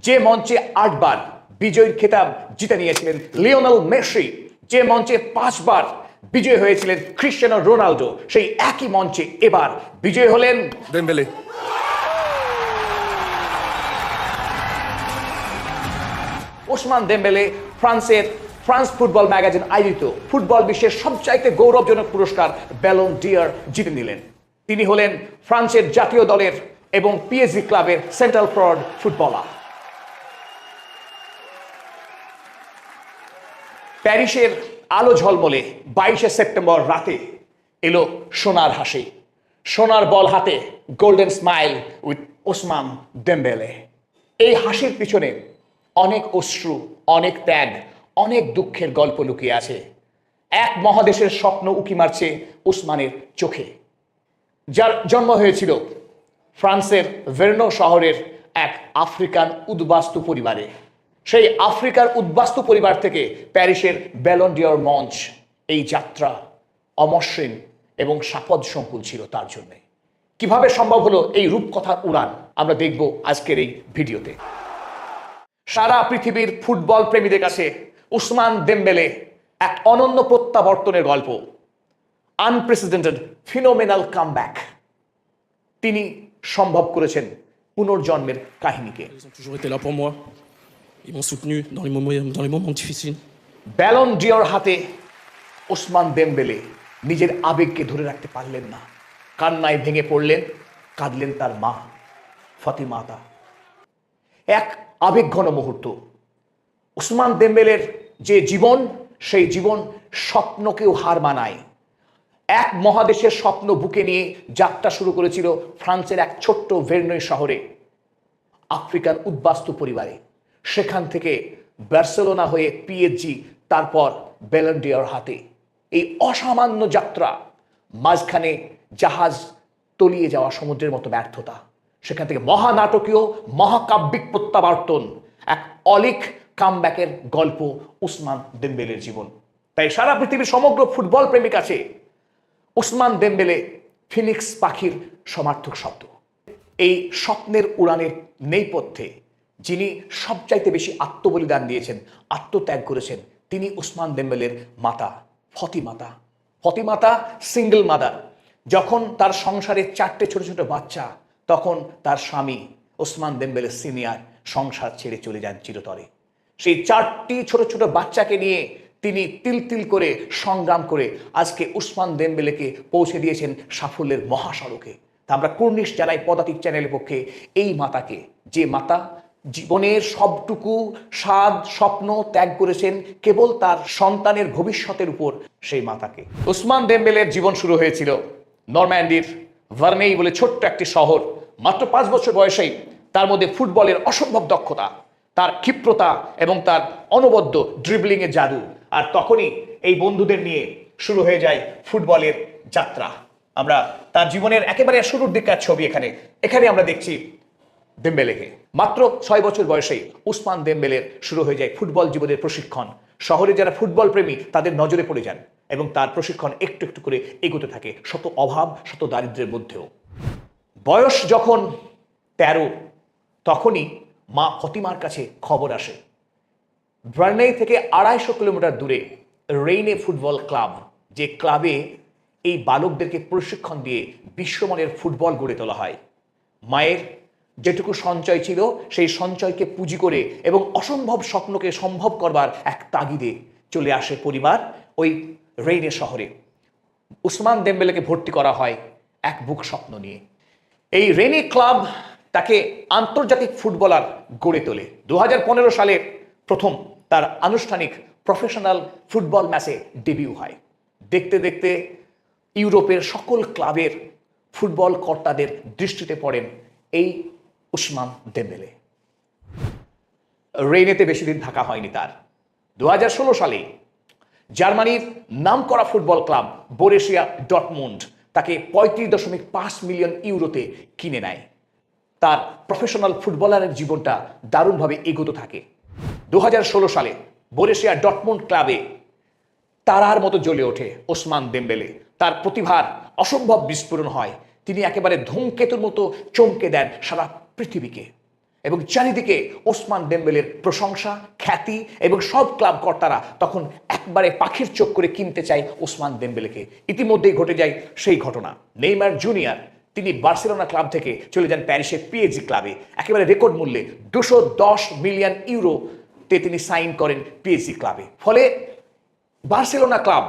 যে মঞ্চে 8 বার বিজয়ীর খেতাব জিতে নিয়েছিলেন লিওনেল মেসি, যে মঞ্চে 5 বার বিজয়ী হয়েছিলেন ক্রিস্টিয়ানো রোনাল্ডো, সেই একই মঞ্চে এবার বিজয়ী হলেন Dembélé. Osman দেমবেলে। France football magazine আয়োজিত ফুটবল বিশ্বের সবচাইতে গৌরবজনক পুরস্কার ব্যালন ডি'অর জিতে নিলেন। তিনি হলেন ফ্রান্সের জাতীয় দলের এবং পিএসজি ক্লাবের সেন্ট্রাল ফরওয়ার্ড ফুটবলার। প্যারিসের আলো ঝলমলে 22শে সেপ্টেম্বর রাতে এলো সোনার হাসি, সোনার বল হাতে, গোল্ডেন স্মাইল উইথ ওসমান দেমবেলে। এই হাসির পিছনে অনেক অশ্রু, অনেক ত্যাগ, অনেক দুঃখের গল্প লুকিয়ে আছে। এক মহাদেশের স্বপ্ন উকি মারছে ওসমানের চোখে, যার জন্ম হয়েছিল ফ্রান্সের ভেরনো শহরের এক আফ্রিকান উদ্বাস্তু পরিবারে। সেই আফ্রিকার উদ্বাস্তু পরিবার থেকে প্যারিসের ব্যালন ডি'অর মঞ্চ, এই যাত্রা অমসৃণ এবং সাপদ সংকুল ছিল তার জন্য। কিভাবে সম্ভব হলো এই রূপকথার উড়ান, আমরা দেখব আজকের এই ভিডিওতে। সারা পৃথিবীর ফুটবল প্রেমীদের কাছে ওসমান দেমবেলে এক অনন্য প্রত্যাবর্তনের গল্প, আনপ্রেসিডেন্টেড ফিনোমেনাল কামব্যাক। তিনি সম্ভব করেছেন পুনর্জন্মের কাহিনীকে। Ils ont toujours été là pour moi. Ils m'ont soutenu dans les moments difficiles. Ballon d'Or হাতে ওসমান দেমবেলে নিজের আবেগকে ধরে রাখতে পারলেন না, কান্নায় ভেঙে পড়লেন, কাঁদলেন তার মা ফাতিমাতা। এক আবেগঘন মুহূর্ত। ওসমান দেমবেলের যে জীবন, সেই জীবন স্বপ্নকেও হার মানায়। এক মহাদেশের স্বপ্ন বুকে নিয়ে যাত্রা শুরু করেছিল ফ্রান্সের এক ছোট্ট ভেরনোয় শহরে, আফ্রিকান উদ্বাস্তু পরিবারে। সেখান থেকে বার্সেলোনা হয়ে পিএসজি, তারপর ব্যালন ডি'অর হাতে। এই অসামান্য যাত্রা, মাঝখানে জাহাজ তলিয়ে যাওয়া সমুদ্রের মতো ব্যর্থতা, সেখান থেকে মহানাটকীয় মহাকাব্যিক প্রত্যাবর্তন, এক অলিক কামব্যাকের গল্প ওসমান দেমবেলের জীবন। তাই সারা পৃথিবীর সমগ্র ফুটবল প্রেমিক আছে ওসমান দেমবেলে ফিনিক্স পাখির সমার্থক শব্দ। এই স্বপ্নের উড়ানের নেপথ্যে যিনি সবচাইতে বেশি আত্মবলিদান দিয়েছেন, আত্মত্যাগ করেছেন, তিনি ওসমান দেমবেলের মাতা ফতিমাতা। ফতিমাতা সিঙ্গল মাদার। যখন তার সংসারে 4টে ছোট ছোট বাচ্চা, তখন তার স্বামী ওসমান দেমবেলে সিনিয়র সংসার ছেড়ে চলে যান চিরতরে। সেই 4টি ছোট ছোট বাচ্চাকে নিয়ে তিনি তিল তিল করে সংগ্রাম করে আজকে ওসমান দেমবেলেকে পৌঁছে দিয়েছেন সাফল্যের মহাসড়কে। তা আমরা কুর্নিশ জানাই পদাতিক চ্যানেলের পক্ষে এই মাতাকে, যে মাতা জীবনের সবটুকু স্বাদ স্বপ্ন ত্যাগ করেছেন কেবল তার সন্তানের ভবিষ্যতের উপর, সেই মাতাকে। ওসমান দেমবেলের জীবন শুরু হয়েছিল নরম্যান্ডির ভার্নেই বলে ছোট্ট একটি শহর। মাত্র 5 বছর বয়সেই তার মধ্যে ফুটবলের অসম্ভব দক্ষতা, তার ক্ষিপ্রতা এবং তার অনবদ্য ড্রিবলিংয়ের জাদু। আর তখনই এই বন্ধুদের নিয়ে শুরু হয়ে যায় ফুটবলের যাত্রা। আমরা তার জীবনের একেবারে শুরুর দিককার ছবি এখানে আমরা দেখছি দেমবেলেকে। মাত্র 6 বছর বয়সেই ওসমান দেমবেলের শুরু হয়ে যায় ফুটবল জীবনের প্রশিক্ষণ। শহরে যারা ফুটবল প্রেমী তাদের নজরে পড়ে যান এবং তার প্রশিক্ষণ একটু একটু করে এগোতে থাকে, শত অভাব শত দারিদ্র্যের মধ্যেও। বয়স যখন 13, তখনই মা ফতিমার কাছে খবর আসে ভার্নেই থেকে 250 কিলোমিটার দূরে রেইনে ফুটবল ক্লাব, যে ক্লাবে এই বালকদেরকে প্রশিক্ষণ দিয়ে বিশ্বমানের ফুটবল গড়ে তোলা হয়। মায়ের যেটুকু সঞ্চয় ছিল সেই সঞ্চয়কে পুঁজি করে এবং অসম্ভব স্বপ্নকে সম্ভব করবার এক তাগিদে চলে আসে পরিবার ওই রেইনে শহরে। ওসমান দেমবেলেকে ভর্তি করা হয় এক বুক স্বপ্ন নিয়ে। এই রেইনে ক্লাব তাকে আন্তর্জাতিক ফুটবলার গড়ে তোলে। 2015 সালে প্রথম তার আনুষ্ঠানিক প্রফেশনাল ফুটবল ম্যাচে ডেবিউ হয়। দেখতে দেখতে ইউরোপের সকল ক্লাবের ফুটবল কর্তাদের দৃষ্টিতে পড়েন এই ওসমান দেমবেলে। রেইনেতে বেশি দিন থাকা হয়নি তার। 2016 সালে জার্মানির নামকরা ফুটবল ক্লাব বোরেশিয়া ডর্টমুন্ড তাকে 35.5 মিলিয়ন ইউরোতে কিনে নেয়। তার প্রফেশনাল ফুটবলারের জীবনটা দারুণভাবে এগোতে থাকে। 2016 সালে বোরেশিয়া ডর্টমুন্ড ক্লাবে তারার মতো জ্বলে ওঠে ওসমান দেমবেলে। তার প্রতিভার অসম্ভব বিস্ফোরণ হয়। তিনি একেবারে ধূমকেতুর মতো চমকে দেন সারা পৃথিবীকে। এবং চারিদিকে ওসমান দেমবেলের প্রশংসা, খ্যাতি এবং সব ক্লাব কর্তারা তখন একবারে পাখির চোখ করে কিনতে চায় ওসমান দেমবেলেকে। ইতিমধ্যেই ঘটে যায় সেই ঘটনা। নেইমার জুনিয়র তিনি বার্সেলোনা ক্লাব থেকে চলে যান প্যারিসের পিএসজি ক্লাবে, একেবারে রেকর্ড মূল্যে 210 মিলিয়ন ইউরোতে তিনি সাইন করেন পিএসজি ক্লাবে। ফলে বার্সেলোনা ক্লাব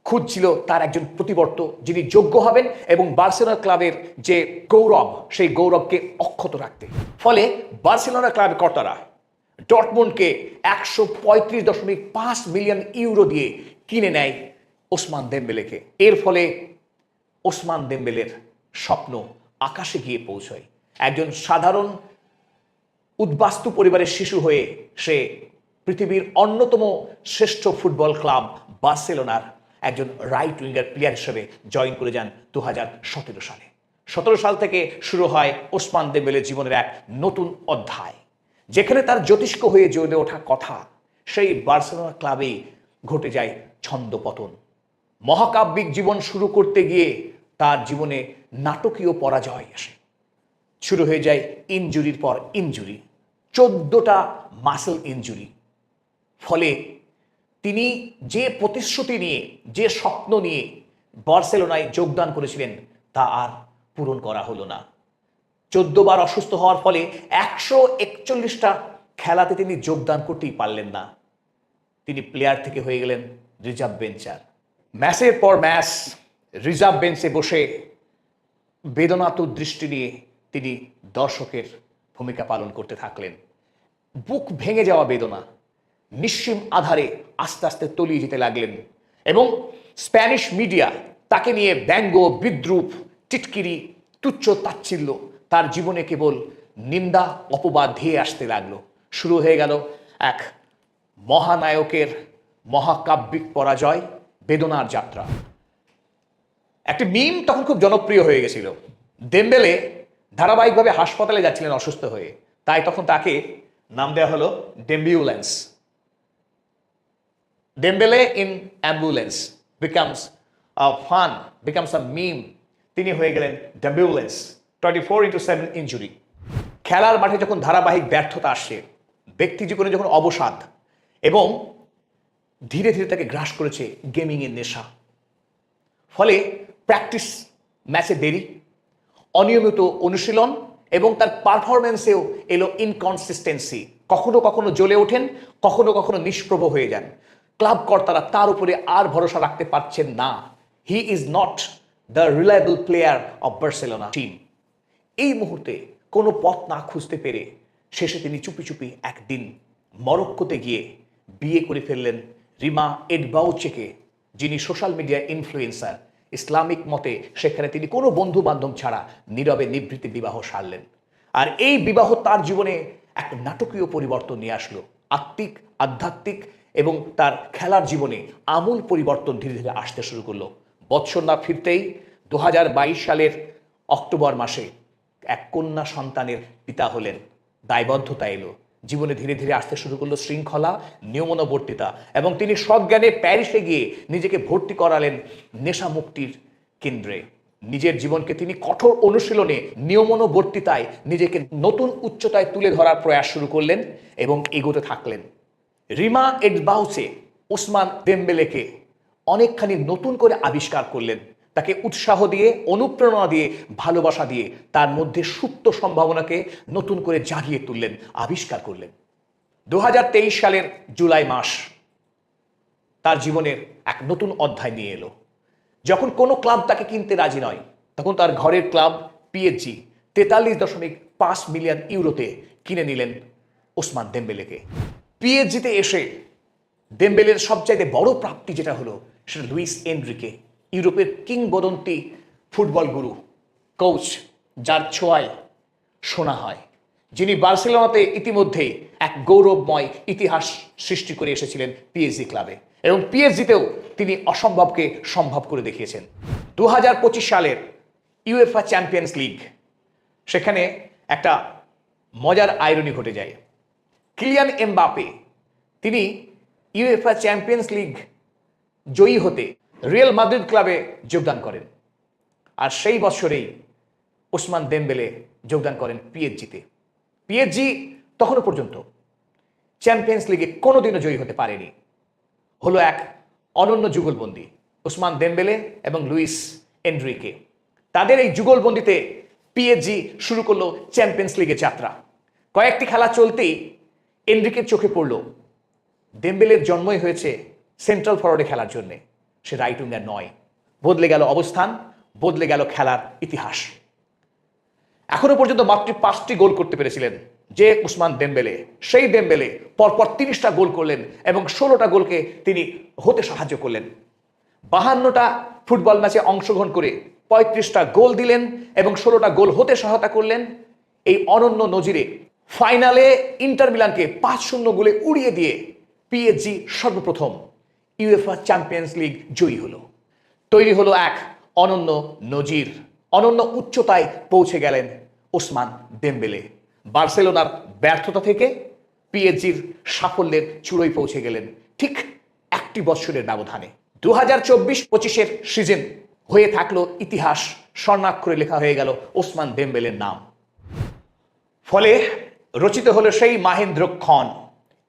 খুঁজছিল তার একজন প্রতিবর্ত যিনি যোগ্য হবেন এবং বার্সেলোনা ক্লাবের যে গৌরব সেই গৌরবকে অক্ষত রাখতে। ফলে বার্সেলোনা ক্লাবের কর্তারা ডর্টমুন্ডকে 135.5 মিলিয়ন ইউরো দিয়ে কিনে নেয় ওসমান দেমবেলেকে। এর ফলে ওসমান দেমবেলের স্বপ্ন আকাশে গিয়ে পৌঁছয়। একজন সাধারণ উদ্বাস্তু পরিবারের শিশু হয়ে সে পৃথিবীর অন্যতম শ্রেষ্ঠ ফুটবল ক্লাব বার্সেলোনার একজন রাইট উইঙ্গার প্লেয়ার হিসেবে জয়েন করে যান 2017 সালে। 17 সাল থেকে শুরু হয় ওসমান দেমবেলের জীবনের এক নতুন অধ্যায়, যেখানে তার জ্যোতিষ্ক হয়ে জ্বলে ওঠা কথা সেই বার্সেলোনা ক্লাবেই ঘটে যায় ছন্দপতন। মহাকাব্যিক জীবন শুরু করতে গিয়ে তার জীবনে নাটকীয় পরাজয় আসে। শুরু হয়ে যায় ইনজুরির পর ইনজুরি, 14টা মাসেল ইনজুরি। ফলে তিনি যে প্রতিশ্রুতি নিয়ে, যে স্বপ্ন নিয়ে বার্সেলোনায় যোগদান করেছিলেন তা আর পূরণ করা হলো না। 14 বার অসুস্থ হওয়ার ফলে 141টা খেলাতে তিনি যোগদান করতেই পারলেন না। তিনি প্লেয়ার থেকে হয়ে গেলেন রিজার্ভ বেঞ্চার। ম্যাচের পর ম্যাচ রিজার্ভ বেঞ্চে বসে বেদনাতুর দৃষ্টি নিয়ে তিনি দর্শকের ভূমিকা পালন করতে থাকলেন। বুক ভেঙে যাওয়া বেদনা, নিঃসীম আধারে আস্তে আস্তে তলিয়ে যেতে লাগলেন এবং স্প্যানিশ মিডিয়া তাকে নিয়ে ব্যঙ্গ, বিদ্রূপ, টিটকিরি, তুচ্ছ তাচ্ছিল্য, তার জীবনে কেবল নিন্দা, অপবাদ ধেয়ে আসতে লাগলো। শুরু হয়ে গেল এক মহানায়কের মহাকাব্যিক পরাজয়, বেদনার যাত্রা। একটি মিম তখন খুব জনপ্রিয় হয়ে গেছিল। দেমবেলে ধারাবাহিকভাবে হাসপাতালে যাচ্ছিলেন অসুস্থ হয়ে, তাই তখন তাকে নাম দেওয়া হলো ডেম্বিউলেন্স। Dembele in ambulance becomes a fun, becomes a meme. তিনি হয়ে গেলেন ডেম্বিউলেন্স, 24/7 ইনজুরি। খেলার মাঠে যখন ধারাবাহিক ব্যর্থতা আসে, ব্যক্তি জীবনে যখন অবসাদ এবং ধীরে ধীরে তাকে গ্রাস করেছে গেমিংয়ের নেশা। ফলে প্র্যাকটিস ম্যাচে দেরি, অনিয়মিত অনুশীলন এবং তার পারফরমেন্সেও এলো ইনকনসিস্টেন্সি। কখনো কখনো জ্বলে ওঠেন, কখনো কখনো নিষ্প্রভ হয়ে যান। ক্লাব কর্তারা তার উপরে আর ভরসা রাখতে পারছেন না। He is not the reliable player of Barcelona team. এই মুহূর্তে কোনো পথ না খুঁজতে পেরে শেষে তিনি চুপি চুপি একদিন মরক্কোতে গিয়ে বিয়ে করে ফেললেন রিমা এডবাউচেকে, যিনি সোশ্যাল মিডিয়া ইনফ্লুয়েন্সার। ইসলামিক মতে সেখানে তিনি কোনো বন্ধু বান্ধব ছাড়া নীরবে নিভৃতে বিবাহ সারলেন। আর এই বিবাহ তার জীবনে এক নাটকীয় পরিবর্তন নিয়ে আসলো। আত্মিক, আধ্যাত্মিক এবং তার খেলার জীবনে আমূল পরিবর্তন ধীরে ধীরে আসতে শুরু করলো। বৎসর না ফিরতেই 2022 সালের অক্টোবর মাসে এক কন্যা সন্তানের পিতা হলেন। দায়বদ্ধতা এলো, জীবনে ধীরে ধীরে আসতে শুরু করলো শৃঙ্খলা, নিয়মানুবর্তিতা এবং তিনি সজ্ঞানে প্যারিসে গিয়ে নিজেকে ভর্তি করালেন নেশা মুক্তির কেন্দ্রে। নিজের জীবনকে তিনি কঠোর অনুশীলনে, নিয়মানুবর্তিতায় নিজেকে নতুন উচ্চতায় তুলে ধরার প্রয়াস শুরু করলেন এবং এগোতে থাকলেন। রিমা এডবাউচে ওসমান দেমবেলেকে অনেকখানি নতুন করে আবিষ্কার করলেন। তাকে উৎসাহ দিয়ে, অনুপ্রেরণা দিয়ে, ভালোবাসা দিয়ে তার মধ্যে সুপ্ত সম্ভাবনাকে নতুন করে জাগিয়ে তুললেন, আবিষ্কার করলেন। 2023 সালের জুলাই মাস তার জীবনের এক নতুন অধ্যায় নিয়ে এলো। যখন কোনো ক্লাব তাকে কিনতে রাজি নয়, তখন তার ঘরের ক্লাব পিএসজি 43.5 মিলিয়ন ইউরোতে কিনে নিলেন ওসমান দেমবেলেকে। পিএসজিতে এসে দেমবেলের সবচাইতে বড় প্রাপ্তি যেটা হলো সেটা লুইস এনরিকে, ইউরোপের কিংবদন্তি ফুটবল গুরু, কোচ, যার ছোঁয়ায় শোনা হয়, যিনি বার্সেলোনাতে ইতিমধ্যেই এক গৌরবময় ইতিহাস সৃষ্টি করে এসেছিলেন পিএসজি ক্লাবে এবং পিএসজিতেও তিনি অসম্ভবকে সম্ভব করে দেখিয়েছেন। 2025 সালের ইউএফএ চ্যাম্পিয়ন্স লিগ, সেখানে একটা মজার আইরনি ঘটে যায়। কিলিয়ান এমবাপে তিনি ইউএফএ চ্যাম্পিয়ন্স লিগ জয়ী হতে রিয়াল মাদ্রিদ ক্লাবে যোগদান করেন। আর সেই বছরেই ওসমান দেমবেলে যোগদান করেন পিএসজিতে। পিএসজি তখনও পর্যন্ত চ্যাম্পিয়ন্স লিগে কোনোদিনও জয়ী হতে পারেনি। হলো এক অনন্য যুগলবন্দি ওসমান দেমবেলে এবং লুইস এনরিকে। তাদের এই যুগলবন্দিতে পিএসজি শুরু করলো চ্যাম্পিয়ন্স লিগের যাত্রা। কয়েকটি খেলা চলতেই এনরিকের চোখে পড়ল দেমবেলের জন্মই হয়েছে সেন্ট্রাল ফরওয়ার্ডে খেলার জন্যে, সে রাইট উইঙ্গার নয়। বদলে গেল অবস্থান, বদলে গেল খেলার ইতিহাস। এখনো পর্যন্ত মাত্র 5টি গোল করতে পেরেছিলেন যে ওসমান দেমবেলে, সেই দেমবেলে পরপর 30টা গোল করলেন এবং 16টা গোলকে তিনি হতে সাহায্য করলেন। 52টা ফুটবল ম্যাচে অংশগ্রহণ করে 35টা গোল দিলেন এবং 16টা গোল হতে সহায়তা করলেন। এই অনন্য নজিরে ফাইনালে ইন্টার মিলানকে 5-0 গোলে উড়িয়ে দিয়ে পিএসজি সর্বপ্রথম ইউএফা চ্যাম্পিয়ন্স লিগ জয়ী হলো। তৈরি হলো এক অনন্য নজির। অনন্য উচ্চতায় পৌঁছে গেলেন ওসমান দেমবেলে। বার্সেলোনার ব্যর্থতা থেকে পিএসজির সাফল্যের চূড়ায় পৌঁছে গেলেন ঠিক 1 বছরের ব্যবধানে। 2024-25 সিজন হয়ে থাকলো ইতিহাস, স্বর্ণাক্ষরে লেখা হয়ে গেল ওসমান দেমবেলের নাম। ফলে রচিত হলো সেই মাহেন্দ্রক্ষণ।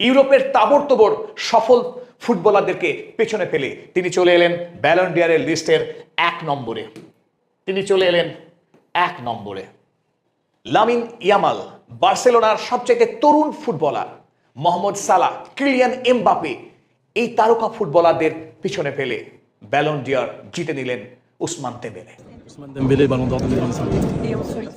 ইউরোপের তাবড়তোড় সফল ফুটবলারদেরকে পেছনে ফেলে তিনি চলে এলেন ব্যালন ডি'অরের লিস্টের 1 নম্বরে। তিনি চলে এলেন 1 নম্বরে। লামিন ইয়ামাল, বার্সেলোনার সবচেয়ে তরুণ ফুটবলার, মোহাম্মদ সালাহ, কিলিয়ান এমবাপে, এই তারকা ফুটবলারদের পিছনে ফেলে ব্যালন ডি'অর জিতে নিলেন Osman দেমবেলে। Ousmane Dembélé, Ballon d'Or 2025.